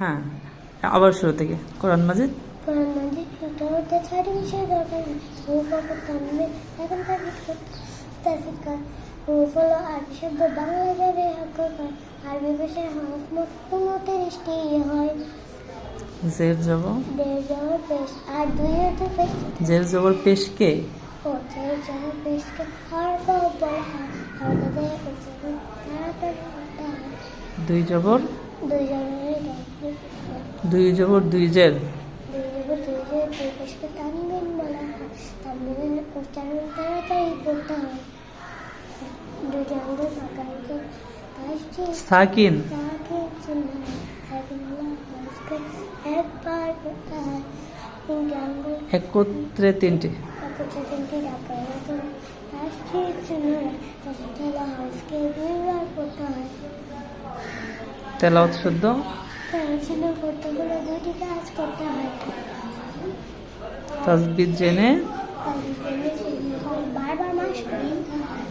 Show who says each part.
Speaker 1: হ্যাঁ, আবার শুরু থেকে কোরআন মাজিদ।
Speaker 2: কোরআন মাজিদ শুরু হতে 6টি বিষয় দরকার হয়। হুরুফ অক্ষর তানবির এখন তাফসীর কর। হুরুফ হলো আরবি শব্দ, বাংলা যাবে অক্ষর কর। আরবি ভাষায় হরফ মোট 29টি হয়।
Speaker 1: জের জবর,
Speaker 2: দেড় জবর পেশ, আর দুই হচ্ছে পেশ।
Speaker 1: জের জবর পেশকে
Speaker 2: ও দেড় জবর পেশকে হরফ বলা হয়। হরফে উচ্চারণ তাড়াতাড়ি করতে হয়।
Speaker 1: দুই জবর
Speaker 2: দুই জবরের
Speaker 1: দুই জবর দুই জের,
Speaker 2: দুই জবর দুই জের দুই পেশকে তানবিন বলা হয়। তানবিনের উচ্চারণ তাড়াতাড়ি করতে হয়। দুই জবরের ফাঁকাকে
Speaker 1: সাকিন
Speaker 2: তাকে চিহ্ন সাকিন হলো হরফকে একবার করতে হয়। তিন জবর
Speaker 1: একত্রে তিনটি,
Speaker 2: একত্রে তিনটি ডাকা নতুন রাষ্ট্রীয় চিহ্ন হলো হরফকে দুইবার করতে হয়।
Speaker 1: তেলাওয়াত শুদ্ধ,
Speaker 2: চিহ্ন করতে হলে দুটি কাজ করতে হয়।
Speaker 1: তাসবিদ জেনে
Speaker 2: বারবার মাস করতে হয়।